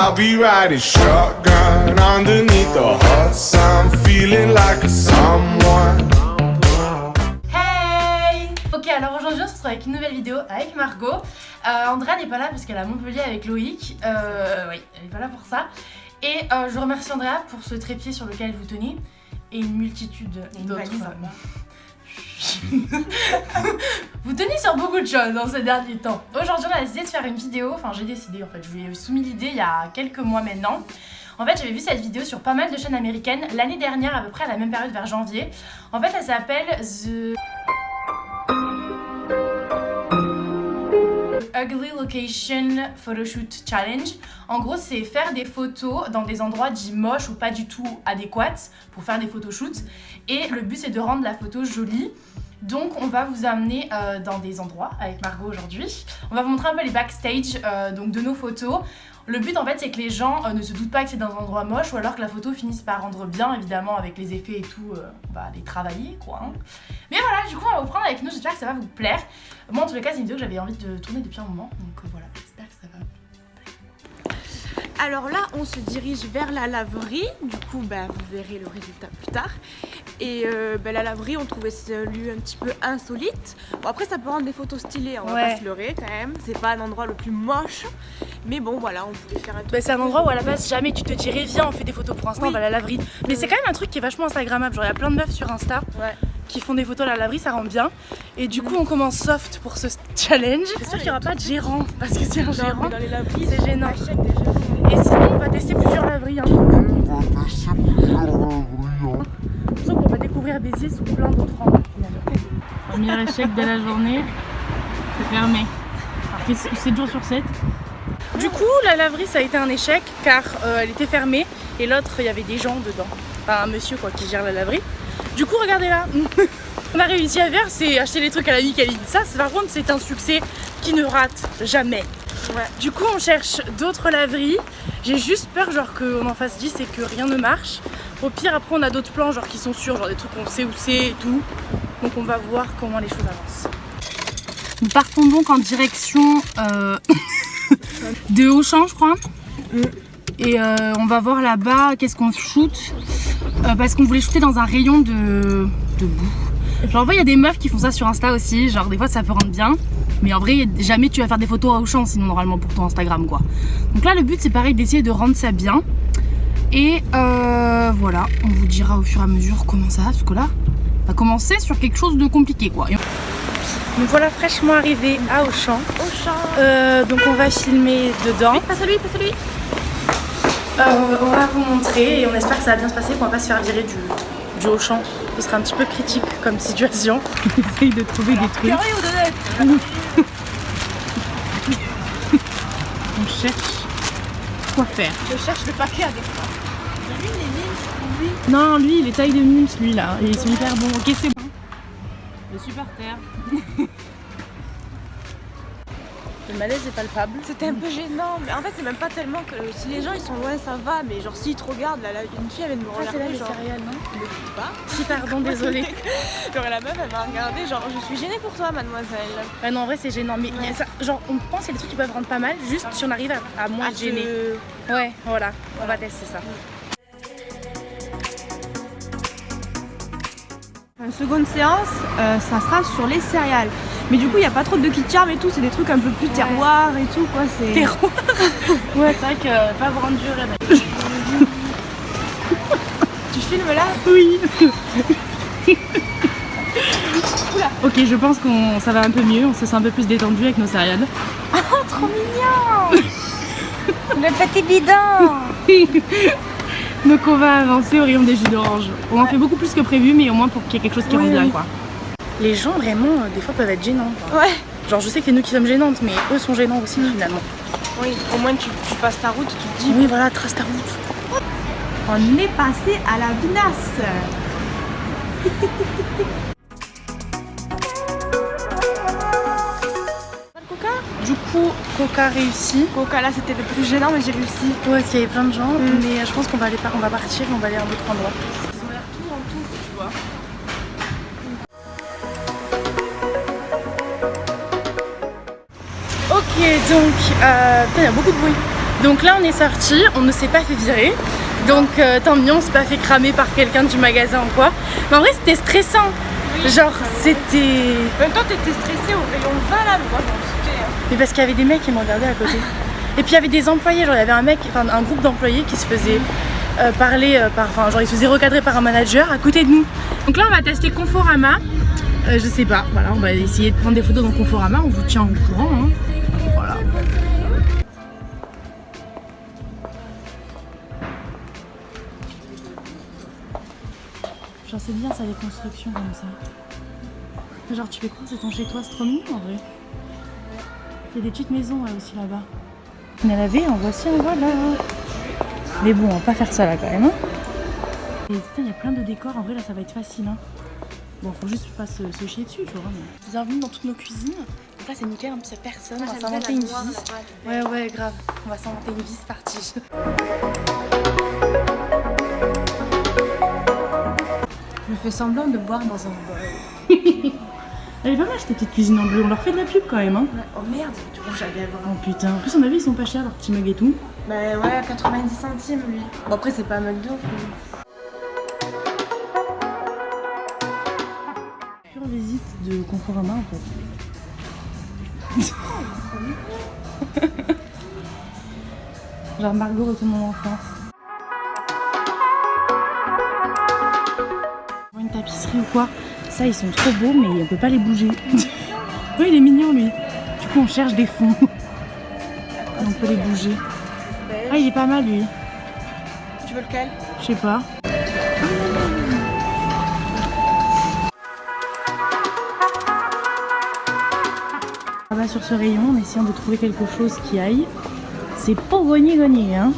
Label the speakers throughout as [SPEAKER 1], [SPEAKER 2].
[SPEAKER 1] I'll be riding shotgun underneath the hot sun, feeling like a someone.
[SPEAKER 2] Hey! Ok, alors aujourd'hui on se retrouve avec une nouvelle vidéo avec Margot. Andrea n'est pas là parce qu'elle est à Montpellier avec Loïc. Oui, elle n'est pas là pour ça. Et je remercie Andrea pour ce trépied sur lequel vous tenez et une multitude d'autres. Vous tenez sur beaucoup de choses dans ces derniers temps. Aujourd'hui on a décidé de faire une vidéo, enfin j'ai décidé en fait, je lui ai soumis l'idée il y a quelques mois maintenant. En fait j'avais vu cette vidéo sur pas mal de chaînes américaines l'année dernière à peu près à la même période vers janvier. En fait elle s'appelle The Ugly Location Photoshoot Challenge. En gros c'est faire des photos dans des endroits dits moches ou pas du tout adéquats pour faire des photoshoots. Et le but c'est de rendre la photo jolie. Donc on va vous amener dans des endroits avec Margot aujourd'hui. On va vous montrer un peu les backstage donc de nos photos. Le but en fait c'est que les gens ne se doutent pas que c'est dans un endroit moche ou alors que la photo finisse par rendre bien, évidemment avec les effets et tout, on va les travailler quoi. Hein. Mais voilà, du coup on va vous prendre avec nous, j'espère que ça va vous plaire. Moi en tous les cas c'est une vidéo que j'avais envie de tourner depuis un moment, donc voilà, j'espère que ça va.
[SPEAKER 3] Alors là on se dirige vers la laverie, du coup vous verrez le résultat plus tard. Et la laverie on trouvait ce lieu un petit peu insolite. Bon après ça peut rendre des photos stylées, on va pas se leurrer quand même. C'est pas un endroit le plus moche. Mais bon voilà, on voulait faire un truc.
[SPEAKER 2] C'est un endroit où à la base jamais tu te dirais viens on fait des photos pour Insta, on va à la laverie. Mais c'est quand même un truc qui est vachement instagrammable, genre il y a plein de meufs sur Insta qui font des photos à la laverie, ça rend bien. Et du coup on commence soft pour ce challenge. J'espère qu'il n'y aura pas de gérant, parce que c'est un gérant
[SPEAKER 3] dans les laveries,
[SPEAKER 2] c'est gênant. Et sinon on va tester plusieurs laveries. Hein. Sauf qu'on va découvrir Béziers sous plein d'autres angles finalement.
[SPEAKER 4] Premier échec de la journée, c'est fermé. 7 jours sur 7.
[SPEAKER 2] Du coup la laverie ça a été un échec car elle était fermée et l'autre il y avait des gens dedans. Enfin un monsieur quoi qui gère la laverie. Du coup regardez là. On a réussi à faire c'est acheter les trucs à la Mickaëline. Ça par contre c'est un succès qui ne rate jamais. Ouais. Du coup on cherche d'autres laveries. J'ai juste peur genre qu'on en fasse 10 et que rien ne marche. Au pire après on a d'autres plans genre qui sont sûrs, genre des trucs qu'on sait où c'est et tout. Donc on va voir comment les choses avancent.
[SPEAKER 4] Nous partons donc en direction de Auchan je crois. Et on va voir là-bas qu'est-ce qu'on shoot. Parce qu'on voulait shooter dans un rayon de boue. Genre en vrai il y a des meufs qui font ça sur Insta aussi, genre des fois ça peut rendre bien. Mais en vrai jamais tu vas faire des photos à Auchan sinon normalement pour ton Instagram quoi. Donc là le but c'est pareil d'essayer de rendre ça bien. Et voilà, on vous dira au fur et à mesure comment ça va parce que là on va commencer sur quelque chose de compliqué quoi.
[SPEAKER 2] Donc voilà fraîchement arrivé à Auchan. Donc on va filmer dedans.
[SPEAKER 3] Passe à lui, passe à lui.
[SPEAKER 2] On va vous montrer et on espère que ça va bien se passer, qu'on va pas se faire virer du Auchan. Ce sera un petit peu critique comme situation.
[SPEAKER 4] On essaye de trouver des trucs. On cherche quoi faire.
[SPEAKER 3] Je cherche le paquet à des fois. Lui les mimes, lui.
[SPEAKER 4] Non lui il est taille de mimes lui là. Et ils sont hyper bons. Ok c'est bon. Le super terre.
[SPEAKER 2] Le malaise est palpable.
[SPEAKER 3] C'était un peu gênant, mais en fait c'est même pas tellement que si les gens ils sont loin ça va, mais genre s'ils te regardent, là, une fille elle vient de me regarder,
[SPEAKER 2] c'est là les
[SPEAKER 3] genre
[SPEAKER 2] céréales non?
[SPEAKER 3] ne quitte pas.
[SPEAKER 2] Si pardon désolée.
[SPEAKER 3] Genre la meuf elle m'a regardé genre je suis gênée pour toi mademoiselle.
[SPEAKER 2] Ouais non en vrai c'est gênant, mais y a ça, genre on pense qu'il y a des trucs qui peuvent rendre pas mal, juste si on arrive à moins être gêné. Ouais voilà, on va tester ça.
[SPEAKER 3] Une seconde séance, ça sera sur les céréales. Mais du coup, il n'y a pas trop de kit charm et tout, c'est des trucs un peu plus terroir et tout quoi.
[SPEAKER 2] Terroir.
[SPEAKER 4] Ouais, c'est vrai que pas vendre du rêve.
[SPEAKER 3] Tu filmes là?
[SPEAKER 4] Oui. Ok, je pense qu'on ça va un peu mieux, on se sent un peu plus détendu avec nos céréales.
[SPEAKER 3] Oh, trop mignon. Le petit bidon.
[SPEAKER 4] Donc on va avancer au rayon des jus d'orange. On en fait beaucoup plus que prévu, mais au moins pour qu'il y ait quelque chose qui rende bien quoi.
[SPEAKER 2] Les gens vraiment des fois peuvent être gênants quoi.
[SPEAKER 3] Ouais.
[SPEAKER 2] Genre je sais que c'est nous qui sommes gênantes mais eux sont gênants aussi finalement.
[SPEAKER 3] Oui, au moins tu passes ta route, tu te dis.
[SPEAKER 2] Oui voilà, trace ta route.
[SPEAKER 3] On est passé à la vinasse. Coca.
[SPEAKER 2] Du coup Coca réussi.
[SPEAKER 3] Coca là c'était le plus gênant mais j'ai réussi.
[SPEAKER 2] Ouais parce qu'il y avait plein de gens mais je pense qu'on va aller on va partir et on va aller à un autre endroit. Ils ont l'air tout en tout tu vois. Ok donc putain il y a beaucoup de bruit.
[SPEAKER 4] Donc là on est sorti, on ne s'est pas fait virer. Donc tant mieux, on s'est pas fait cramer par quelqu'un du magasin ou quoi. Mais en vrai c'était stressant. Genre c'était...
[SPEAKER 3] En même temps t'étais stressée au rayon 20 là, mais moi j'en foutais.
[SPEAKER 4] Mais parce qu'il y avait des mecs qui me regardaient à côté. Et puis il y avait des employés, genre il y avait un groupe d'employés qui se faisait genre ils se faisaient recadrer par un manager à côté de nous. Donc là on va tester Conforama. Je sais pas, voilà, on va essayer de prendre des photos dans Conforama, on vous tient au courant. Hein. Voilà. Genre c'est bien ça les constructions comme ça. Genre tu fais quoi, c'est ton chez toi, c'est trop mignon en vrai. Il y a des petites maisons là aussi là-bas. On a lavé, en voici, en voilà. Mais bon, on va pas faire ça là quand même. Hein. Et putain, il y a plein de décors, en vrai là ça va être facile. Hein. Bon, faut juste pas se chier dessus, tu vois. Mais... Bienvenue dans toutes nos cuisines. Donc là c'est nickel, en plus il y a personne, on va s'inventer une vie. Ouais, grave, on va s'inventer une vie, c'est parti.
[SPEAKER 3] Je fais semblant de boire dans un bol.
[SPEAKER 4] Elle est pas mal cette petite cuisine en bleu, on leur fait de la pub quand même. Hein.
[SPEAKER 3] Oh merde, du coup j'allais avoir.
[SPEAKER 4] Oh putain, en plus on a vu ils sont pas chers leurs petits mugs et tout.
[SPEAKER 3] Bah ouais, 90 centimes lui. Bon après c'est pas un McDo.
[SPEAKER 4] Pure visite de Conforama en fait. Genre Margot retourne mon enfance. Une tapisserie ou quoi, ça ils sont trop beaux mais on peut pas les bouger. Oui il est mignon lui. Du coup on cherche des fonds. On peut les bouger. Ah il est pas mal lui.
[SPEAKER 3] Tu veux lequel?
[SPEAKER 4] Je sais pas. On va sur ce rayon en essayant de trouver quelque chose qui aille. C'est pas gagné hein.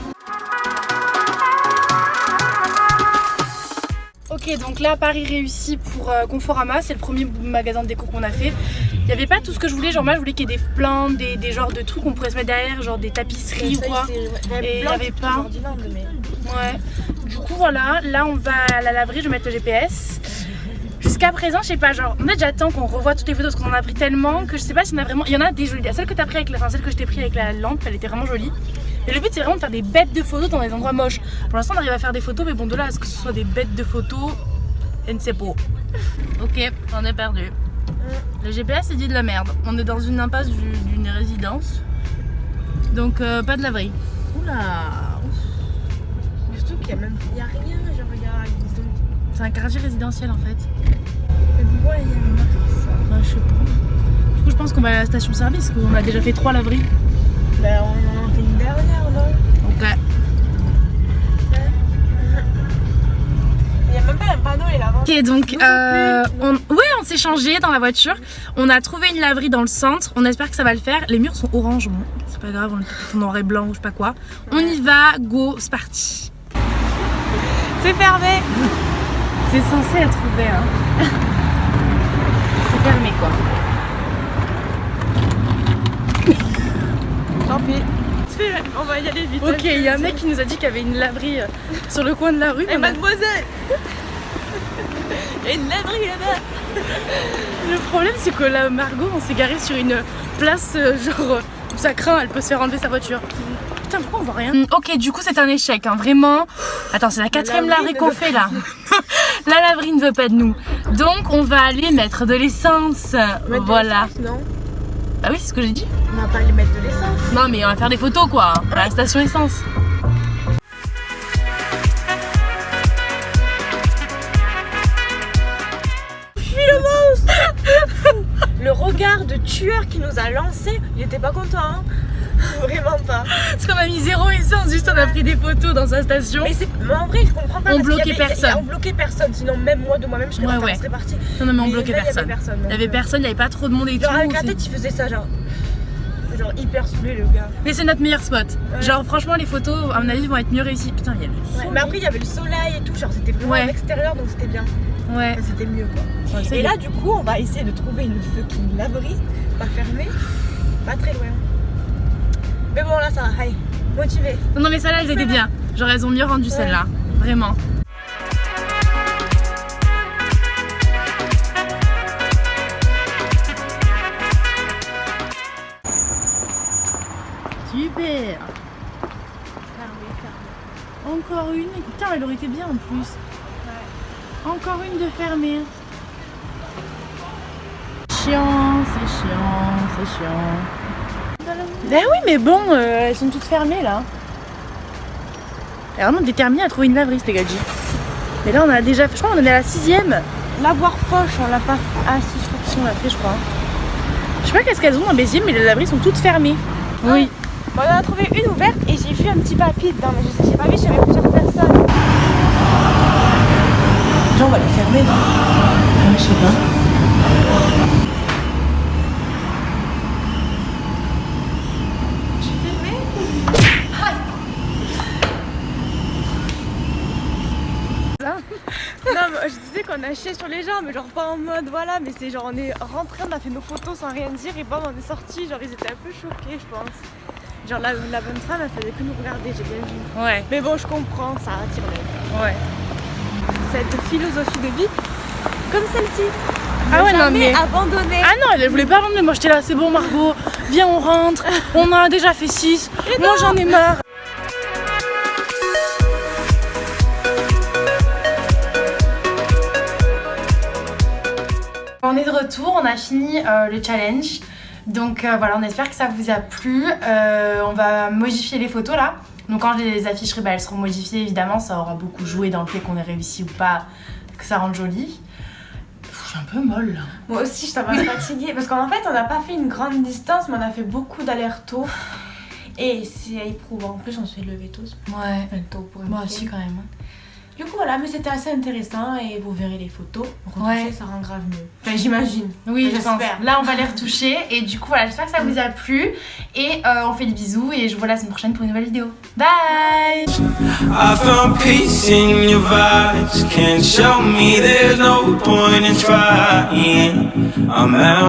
[SPEAKER 4] Ok donc là Paris réussi pour Conforama, c'est le premier magasin de déco qu'on a fait. Il n'y avait pas tout ce que je voulais, genre moi je voulais qu'il y ait des plantes, des genres de trucs qu'on pourrait se mettre derrière, genre des tapisseries ou quoi. Et il n'y avait pas. Ouais. Du coup voilà, là on va à la laverie, je vais mettre le GPS. Jusqu'à présent, je sais pas, genre en fait j'attends qu'on revoie toutes les photos parce qu'on en a pris tellement que je sais pas s'il y en a vraiment. Il y en a des jolies. Celle que t'as pris avec celle que je t'ai pris avec la lampe, elle était vraiment jolie. Et le but c'est vraiment de faire des bêtes de photos dans des endroits moches. Pour l'instant on arrive à faire des photos, mais bon de là à ce que ce soit des bêtes de photos, je ne sais pas. Ok, on est perdu. Le GPS il dit de la merde. On est dans une impasse d'une résidence. Donc pas de laverie. Oula.
[SPEAKER 3] Surtout qu'il y a rien, genre il y a disons.
[SPEAKER 4] C'est un quartier résidentiel en fait.
[SPEAKER 3] Mais pourquoi il y a une marque ça?
[SPEAKER 4] Je sais pas. Du coup je pense qu'on va à la station service, parce qu'on a déjà fait 3 laveries.
[SPEAKER 3] Bah on en fait une dernière non?
[SPEAKER 4] Ok.
[SPEAKER 3] Il y a même pas un panneau et là-bas.
[SPEAKER 4] Ok donc on s'est changé dans la voiture. On a trouvé une laverie dans le centre. On espère que ça va le faire. Les murs sont orange, bon, c'est pas grave, on est tout en noir et blanc ou je sais pas quoi. On y va, go, c'est parti.
[SPEAKER 3] C'est fermé.
[SPEAKER 4] C'est censé être ouvert. Hein. C'est fermé quoi.
[SPEAKER 3] Tant pis. On va y aller vite.
[SPEAKER 4] Ok, il y a un mec qui nous a dit qu'il y avait une laverie sur le coin de la rue.
[SPEAKER 3] Et mademoiselle, il y a une laverie là-bas.
[SPEAKER 4] Le problème c'est que là Margot on s'est garé sur une place genre où ça craint, elle peut se faire enlever sa voiture. Putain pourquoi on voit rien? Ok du coup c'est un échec hein, vraiment. Attends c'est la 4e laverie qu'on fait là. La laverie ne veut pas de nous. Donc on va aller mettre de l'essence. Voilà.
[SPEAKER 3] Non.
[SPEAKER 4] Bah oui c'est ce que j'ai dit.
[SPEAKER 3] On va pas aller mettre de l'essence.
[SPEAKER 4] Non mais on va faire des photos quoi, à la station essence.
[SPEAKER 3] Le regard de tueur qui nous a lancé, il était pas content hein. Vraiment pas.
[SPEAKER 4] Parce qu'on a mis 0 essence, juste on a pris des photos dans sa station.
[SPEAKER 3] Mais en vrai je comprends pas.
[SPEAKER 4] On bloquait personne.
[SPEAKER 3] On bloquait personne, sinon même moi de moi-même je serais partie.
[SPEAKER 4] Non mais on bloquait personne.
[SPEAKER 3] Il
[SPEAKER 4] y avait personne, il y avait pas trop de monde et
[SPEAKER 3] genre
[SPEAKER 4] tout.
[SPEAKER 3] Avec la tête il faisait ça genre hyper saoulé le gars.
[SPEAKER 4] Mais c'est notre meilleur spot. Ouais. Genre franchement les photos à mon avis vont être mieux réussies. Putain il y a le soleil.
[SPEAKER 3] Mais après il y avait le soleil et tout, genre c'était vraiment à l'extérieur donc c'était bien.
[SPEAKER 4] Ouais.
[SPEAKER 3] C'était mieux quoi. Et là du coup on va essayer de trouver une fucking laverie, pas fermée, pas très loin. Mais bon là ça va, allez, motivé.
[SPEAKER 4] Non mais celles-là elles étaient bien. Genre elles ont mieux rendu celles-là. Vraiment. Super. Encore une. Putain, elle aurait été bien en plus. Ouais. Encore une de fermée. Chiant, c'est chiant, c'est chiant. Ben oui, mais bon, elles sont toutes fermées là. Elle est vraiment déterminée à trouver une laverie, cette gadget. Mais là, on a déjà fait, je crois qu'on en est à la 6ème.
[SPEAKER 3] Lavoir Foch, on l'a pas fait.
[SPEAKER 4] Ah si, je crois que si, on l'a fait, je crois. Je sais pas qu'est-ce qu'elles ont dans Béziers, mais les laveries sont toutes fermées. Oui.
[SPEAKER 3] Bon, on en a trouvé une ouverte et j'ai vu un petit papier dedans, mais j'ai pas vu s'il y avait plusieurs personnes.
[SPEAKER 4] Genre, on va les fermer, non? Je sais pas.
[SPEAKER 3] Non, mais je disais qu'on a chié sur les gens, mais genre pas en mode voilà, mais c'est genre on est rentré, on a fait nos photos sans rien dire et bon, on est sortis, genre ils étaient un peu choqués, je pense. Genre la bonne femme, elle faisait que nous regarder, j'ai bien vu.
[SPEAKER 4] Ouais.
[SPEAKER 3] Mais bon, je comprends, ça attire l'œil.
[SPEAKER 4] Ouais.
[SPEAKER 3] Cette philosophie de vie, comme celle-ci.
[SPEAKER 4] Ah ouais, non mais.
[SPEAKER 3] Abandonner.
[SPEAKER 4] Ah non, elle voulait pas abandonner. Moi j'étais là, c'est bon, Margot, viens, on rentre. On a déjà fait 6. Moi j'en ai marre. On est de retour, on a fini le challenge. Donc voilà, on espère que ça vous a plu. On va modifier les photos là. Donc quand je les afficherai, elles seront modifiées évidemment. Ça aura beaucoup joué dans le fait qu'on ait réussi ou pas, que ça rende joli. Je suis un peu molle là.
[SPEAKER 3] Moi aussi, je t'en vais fatiguée. Parce qu'en fait, on n'a pas fait une grande distance, mais on a fait beaucoup d'allers-retours. Et c'est éprouvant. En plus, on se fait lever tous.
[SPEAKER 4] Ouais.
[SPEAKER 3] Tôt pour
[SPEAKER 4] Moi aussi quand même.
[SPEAKER 3] Du coup voilà, mais c'était assez intéressant et vous verrez les photos. Retoucher,
[SPEAKER 4] Ouais.
[SPEAKER 3] ça rend grave mieux. Enfin, j'imagine.
[SPEAKER 4] Oui, je pense.
[SPEAKER 3] j'espère.
[SPEAKER 4] Là, on va les retoucher. Et du coup, voilà, j'espère que ça vous a plu. Et on fait des bisous. Et je vous vois la semaine prochaine pour une nouvelle vidéo. Bye!
[SPEAKER 1] I found peace in your vibes. Can't show me there's no point in trying. I'm out.